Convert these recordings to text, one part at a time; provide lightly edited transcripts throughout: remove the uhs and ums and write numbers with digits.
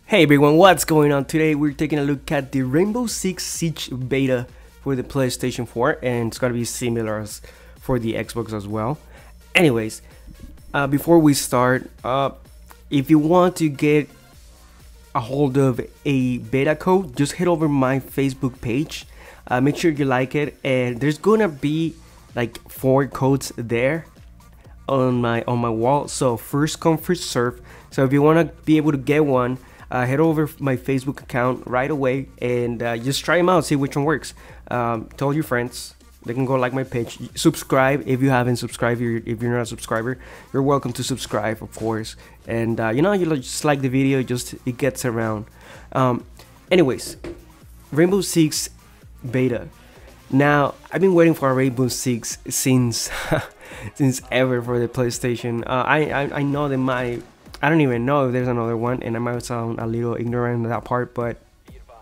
Hey everyone, what's going on? Today we're taking a look at the Rainbow Six Siege beta for the PlayStation 4, and it's gonna be similar as for the Xbox as well. Anyways, before we start, if you want to get a hold of a beta code, just head over my Facebook page. Make sure you like it, and there's gonna be like 4 codes there on my wall. So first come, first serve. So if you want to be able to get one, head over my Facebook account right away and just try them out, see which one works. Tell your friends, they can go like my page, subscribe if you haven't subscribed. If you're not a subscriber, you're welcome to subscribe, of course. And you just like the video, just it gets around. Anyways, Rainbow Six beta. Now I've been waiting for a Rainbow Six since since ever for the PlayStation. I know they might, I don't even know if there's another one, and I might sound a little ignorant on that part, but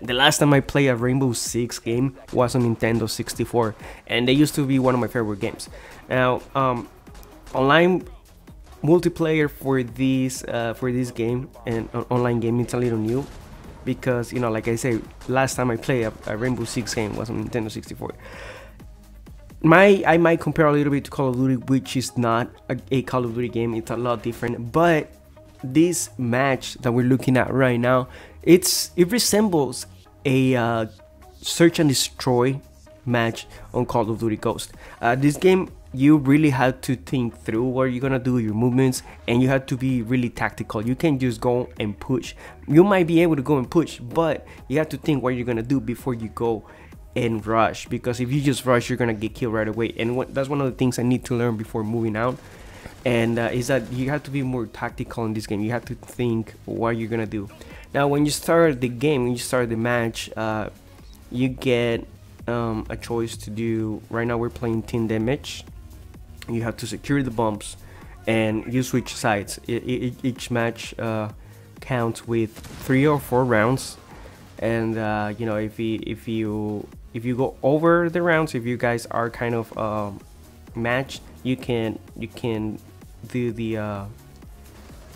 the last time I played a Rainbow Six game was on Nintendo 64, and they used to be one of my favorite games. Now, online multiplayer for this game and online game, it's a little new because, like I say, last time I played a Rainbow Six game was on Nintendo 64. I might compare a little bit to Call of Duty, which is not a Call of Duty game. It's a lot different, but this match that we're looking at right now, it resembles a search and destroy match on Call of Duty Ghost. This game, you really have to think through what you're gonna do, your movements, and you have to be really tactical. You can't just go and push. You might be able to go and push, but you have to think what you're gonna do before you go and rush, because if you just rush, you're gonna get killed right away. And that's one of the things I need to learn before moving out, and is that you have to be more tactical in this game. You have to think what you're gonna do. Now when you start the game, when you start the match, you get a choice to do. Right now we're playing team damage. You have to secure the bombs and you switch sides. Each match counts with 3 or 4 rounds, and if you go over the rounds, if you guys are kind of matched, you can do the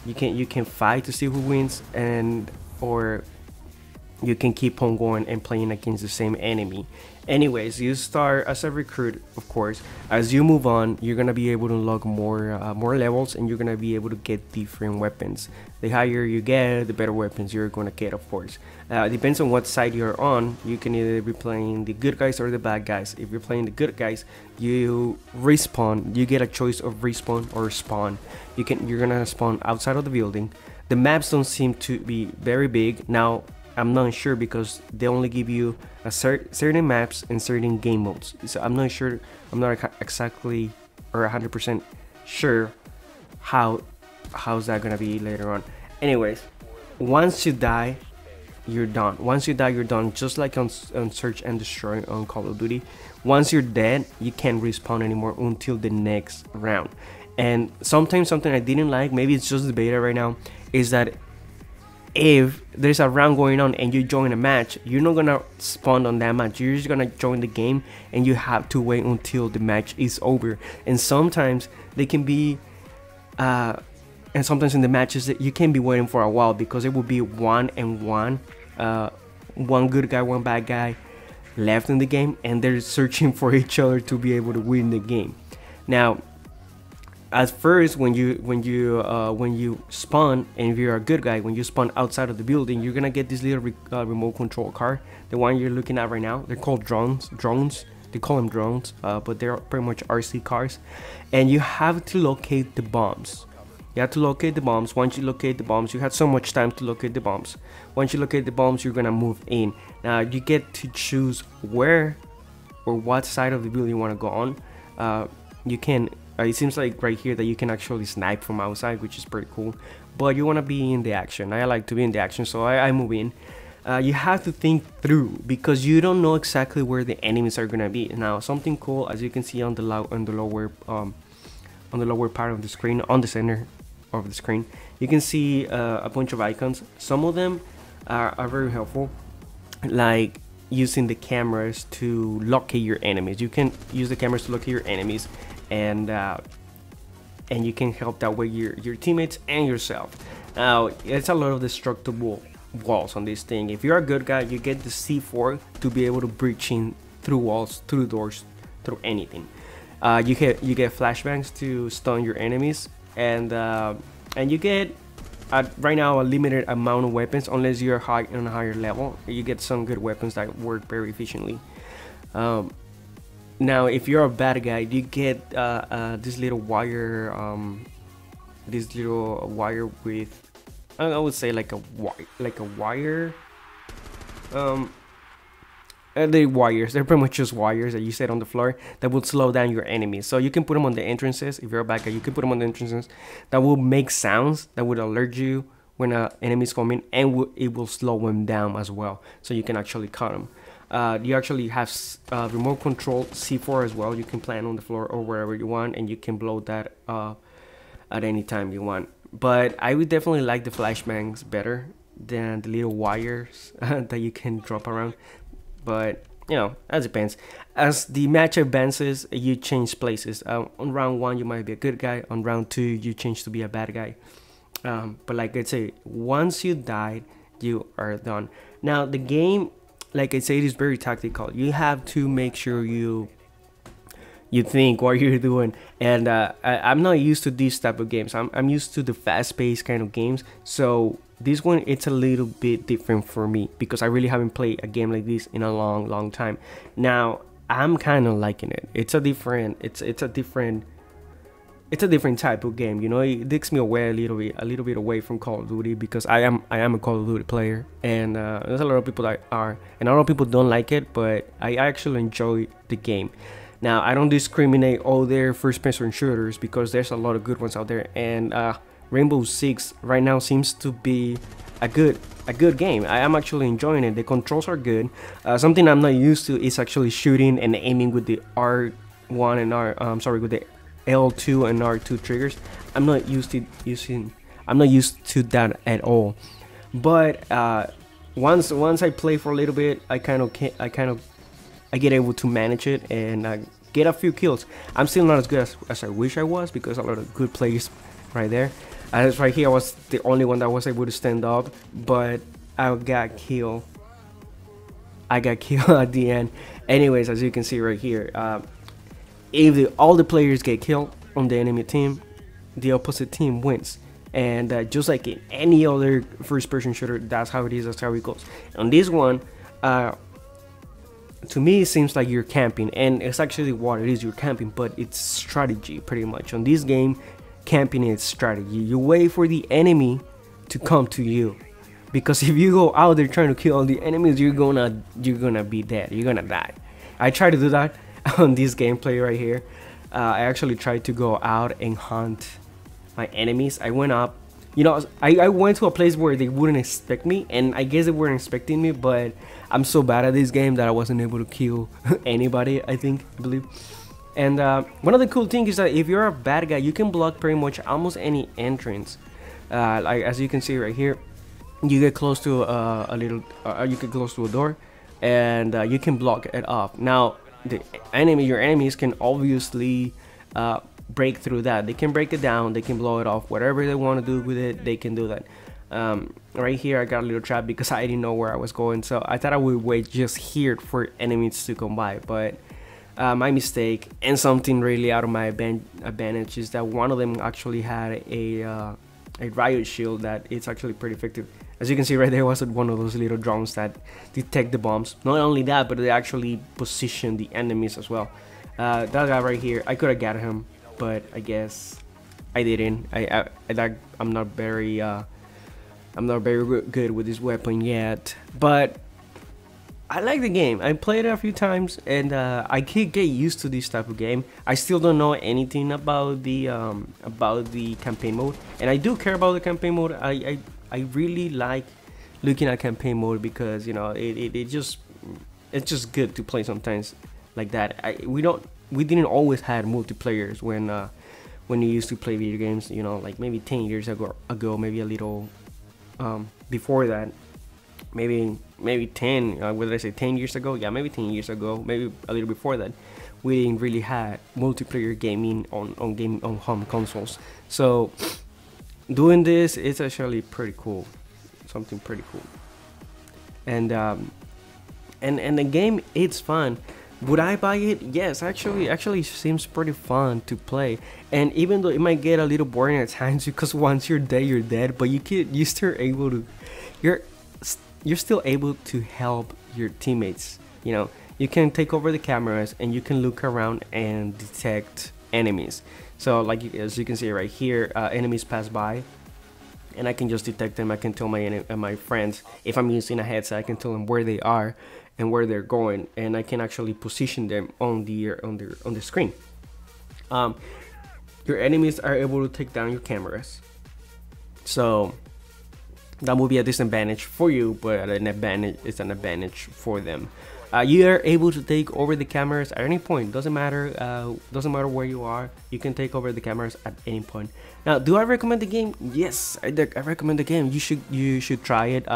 you can fight to see who wins, and or you can keep on going and playing against the same enemy. Anyways, you start as a recruit, of course. As you move on, you're gonna be able to unlock more levels, and you're gonna be able to get different weapons. The higher you get, the better weapons you're gonna get, of course. It depends on what side you're on. You can either be playing the good guys or the bad guys. If you're playing the good guys, you respawn. You get a choice of respawn or spawn. You're gonna spawn outside of the building. The maps don't seem to be very big now. I'm not sure because they only give you a certain maps and certain game modes. So I'm not sure. I'm not exactly or 100% sure how's that gonna be later on. Anyways, once you die, you're done. Once you die, you're done. Just like on Search and Destroy on Call of Duty. Once you're dead, you can't respawn anymore until the next round. And sometimes something I didn't like, maybe it's just the beta right now, is that if there's a round going on and you join a match, you're not gonna spawn on that match. You're just gonna join the game, and you have to wait until the match is over. And sometimes they can be and sometimes in the matches that you can be waiting for a while, because it will be 1 and 1, one good guy, one bad guy left in the game, and they're searching for each other to be able to win the game. Now at first, when you spawn, and if you're a good guy, when you spawn outside of the building, you're gonna get this little remote control car, the one you're looking at right now. They're called drones. They call them drones, but they're pretty much RC cars. And you have to locate the bombs. You have to locate the bombs. Once you locate the bombs, you have so much time to locate the bombs. Once you locate the bombs, you're gonna move in. Now you get to choose where or what side of the building you want to go on. You can. It seems like right here that you can actually snipe from outside, which is pretty cool. But you want to be in the action. I like to be in the action, so I move in. You have to think through, because you don't know exactly where the enemies are gonna be. Now, something cool, as you can see on the lower part of the screen, on the center of the screen, you can see a bunch of icons. Some of them are very helpful, like using the cameras to locate your enemies. You can use the cameras to locate your enemies, and you can help that way your teammates and yourself. Now, it's a lot of destructible walls on this thing. If you're a good guy, you get the C4 to be able to breach in through walls, through doors, through anything. You get flashbangs to stun your enemies, and you get right now a limited amount of weapons unless you're high on a higher level. You get some good weapons that work very efficiently. Now, if you're a bad guy, you get this little wire with, I would say like a wire. The wires, they're pretty much just wires that you set on the floor that will slow down your enemies. So you can put them on the entrances. If you're a bad guy, you can put them on the entrances that will make sounds that would alert you when an enemy is coming, and it will slow them down as well, so you can actually cut them. You actually have remote control C4 as well. You can plant on the floor or wherever you want, and you can blow that at any time you want. But I would definitely like the flashbangs better than the little wires that you can drop around. But you know, that depends. As the match advances, you change places. On round 1 you might be a good guy, on round 2 you change to be a bad guy. But like I say, once you died, you are done. Now the game, like I say, it is very tactical. You have to make sure you think what you're doing, and I'm not used to these type of games. I'm used to the fast-paced kind of games, so this one, it's a little bit different for me because I really haven't played a game like this in a long time. Now I'm kind of liking it. It's a different type of game, you know. It takes me away a little bit away from Call of Duty, because I am a Call of Duty player, and there's a lot of people that are, and a lot of people don't like it, but I actually enjoy the game. Now, I don't discriminate all their first-person shooters, because there's a lot of good ones out there, and Rainbow Six right now seems to be a good game. I am actually enjoying it. The controls are good. Something I'm not used to is actually shooting and aiming with the R1 and with the L2 and R2 triggers. I'm not used to that at all. But once I play for a little bit, I get able to manage it and get a few kills. I'm still not as good as I wish I was, because a lot of good players right there. As right here, I was the only one that was able to stand up, but I got killed. at the end. Anyways, as you can see right here, if all the players get killed on the enemy team, the opposite team wins. And just like in any other first-person shooter, that's how it is, that's how it goes. On this one, to me, it seems like you're camping, and it's actually what it is, you're camping, but it's strategy pretty much. On this game, camping is strategy. You wait for the enemy to come to you, because if you go out there trying to kill all the enemies, you're gonna be dead, you're gonna die. I try to do that on this gameplay right here. I actually tried to go out and hunt my enemies. I went up, you know, I went to a place where they wouldn't expect me, and I guess they weren't expecting me, but I'm so bad at this game that I wasn't able to kill anybody, I believe. And one of the cool things is that if you're a bad guy, you can block pretty much almost any entrance. Like as you can see right here, you get close to you get close to a door, and you can block it off. Now your enemies can obviously break through that. They can break it down, they can blow it off, whatever they want to do with it, they can do that. Right here I got a little trap because I didn't know where I was going, so I thought I would wait just here for enemies to come by, but my mistake, and something really out of my advantage, is that one of them actually had a riot shield that it's actually pretty effective. As you can see right there, was one of those little drones that detect the bombs. Not only that, but they actually position the enemies as well. That guy right here, I could have got him, but I guess I didn't. I'm not very good with this weapon yet, but I like the game. I played it a few times, and I can't get used to this type of game. I still don't know anything about the campaign mode, and I do care about the campaign mode. I really like looking at campaign mode, because you know it's just good to play sometimes like that. We didn't always have multiplayers when you used to play video games, you know, like maybe 10 years ago, maybe a little before that, maybe 10, what did I say, 10 years ago? Yeah, maybe 10 years ago, maybe a little before that, we didn't really have multiplayer gaming on home consoles. So doing this is actually pretty cool, something pretty cool. and the game, it's fun. Would I buy it? Yes, actually seems pretty fun to play. And even though it might get a little boring at times, because once you're dead, you're dead. But you're still able to, you're still able to help your teammates. You know, you can take over the cameras and you can look around and detect enemies. So like as you can see right here, enemies pass by, and I can just detect them. I can tell my friends, if I'm using a headset, I can tell them where they are and where they're going, and I can actually position them on the screen. Your enemies are able to take down your cameras, so that will be a disadvantage for you, but an advantage for them. You are able to take over the cameras at any point. Doesn't matter where you are. You can take over the cameras at any point. Now, do I recommend the game? Yes, I recommend the game. You should try it.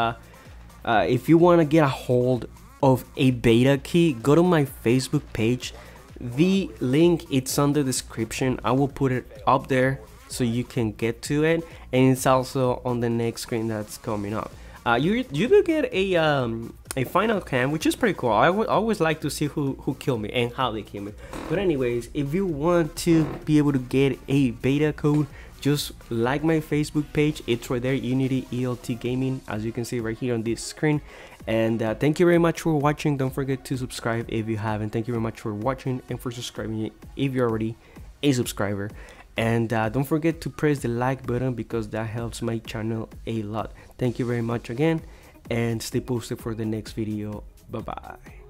If you want to get a hold of a beta key, go to my Facebook page. The link, it's on the description. I will put it up there so you can get to it, and it's also on the next screen that's coming up. You do get a final cam, which is pretty cool. I would always like to see who killed me and how they killed me. But anyways, if you want to be able to get a beta code, just like my Facebook page. It's right there, unityelt gaming, as you can see right here on this screen. And thank you very much for watching. Don't forget to subscribe if you haven't. Thank you very much for watching and for subscribing if you're already a subscriber. And don't forget to press the like button, because that helps my channel a lot. Thank you very much again, and stay posted for the next video. Bye bye.